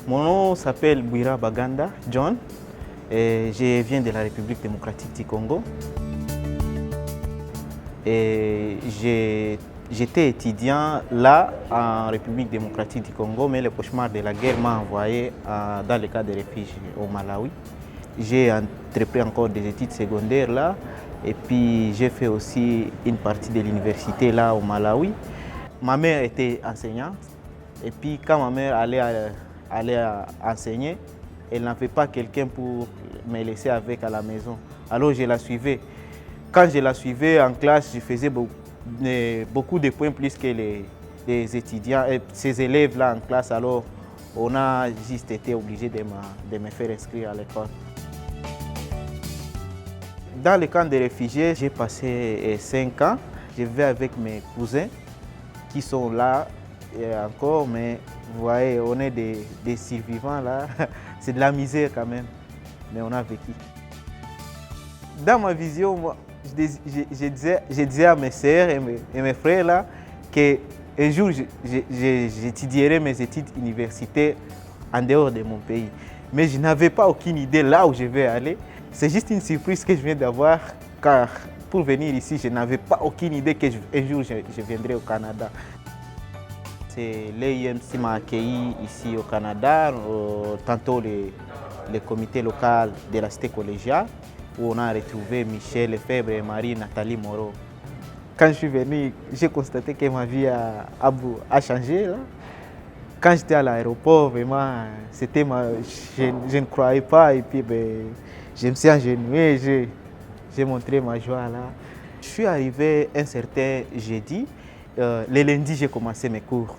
Mon nom s'appelle Bouira Baganda John et je viens de la République démocratique du Congo. Et j'étais étudiant là en République démocratique du Congo, mais le cauchemar de la guerre m'a envoyé dans le camp de refuge au Malawi. J'ai entrepris encore des études secondaires là et puis j'ai fait aussi une partie de l'université là au Malawi. Ma mère était enseignante et puis quand ma mère allait enseigner, elle n'avait pas quelqu'un pour me laisser avec à la maison. Alors je la suivais. Quand je la suivais en classe, je faisais beaucoup de points plus que les étudiants, et ces élèves-là en classe. Alors, on a juste été obligé de me faire inscrire à l'école. Dans le camp des réfugiés, j'ai passé 5 ans. Je vais avec mes cousins qui sont là encore, mais vous voyez, on est des survivants là. C'est de la misère quand même, mais on a vécu. Dans ma vision, moi, je disais à mes sœurs et mes frères là qu'un jour j'étudierai mes études universitaires en dehors de mon pays. Mais je n'avais pas aucune idée là où je vais aller. C'est juste une surprise que je viens d'avoir, car pour venir ici, je n'avais pas aucune idée qu'un jour je viendrai au Canada. C'est l'EIM qui m'a accueilli ici au Canada, tantôt le comité local de la cité collégiale, où on a retrouvé Michel Lefebvre et Marie-Nathalie Moreau. Quand je suis venu, j'ai constaté que ma vie a changé. Là. Quand j'étais à l'aéroport, vraiment, je ne croyais pas. Et puis, je me suis agenouillé, j'ai montré ma joie là. Je suis arrivé un certain jeudi. Le lundi, j'ai commencé mes cours.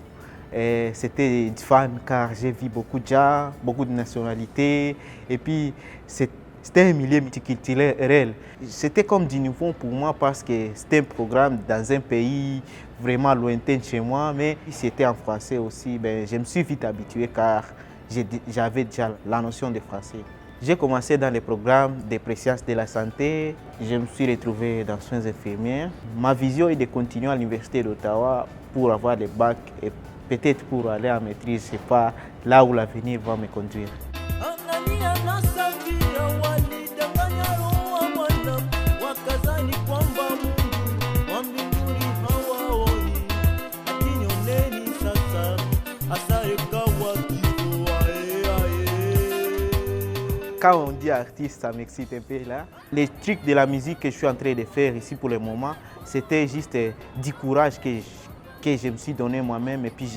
C'était fun car j'ai vu beaucoup de gens, beaucoup de nationalités. Et puis, c'était un milieu multiculturel. C'était comme du nouveau pour moi parce que c'était un programme dans un pays vraiment lointain de chez moi, mais c'était en français aussi. Je me suis vite habitué car j'avais déjà la notion de français. J'ai commencé dans les programmes de préscience de la santé. Je me suis retrouvé dans soins infirmiers. Ma vision est de continuer à l'Université d'Ottawa pour avoir le bac et peut-être pour aller en maîtrise. Je ne sais pas là où l'avenir va me conduire. Quand on dit artiste, ça m'excite un peu là. Les trucs de la musique que je suis en train de faire ici pour le moment, c'était juste du courage que je me suis donné moi-même. Et puis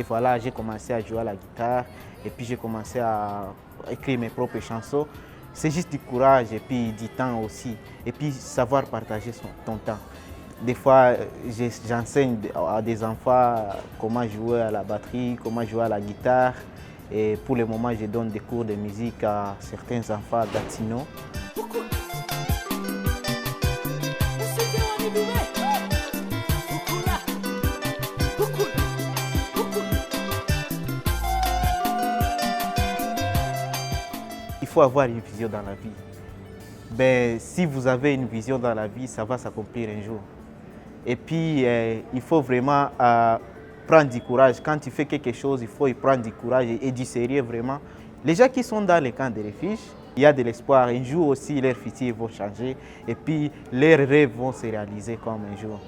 voilà, j'ai commencé à jouer à la guitare et puis j'ai commencé à écrire mes propres chansons. C'est juste du courage et puis du temps aussi. Et puis savoir partager ton temps. Des fois, j'enseigne à des enfants comment jouer à la batterie, comment jouer à la guitare. Et pour le moment, je donne des cours de musique à certains enfants à Gatineau. Il faut avoir une vision dans la vie. Si vous avez une vision dans la vie, ça va s'accomplir un jour. Et puis, il faut vraiment prendre du courage. Quand tu fais quelque chose, il faut y prendre du courage et du sérieux vraiment. Les gens qui sont dans les camps de refuge, il y a de l'espoir. Un jour aussi, leurs futurs vont changer et puis leurs rêves vont se réaliser comme un jour.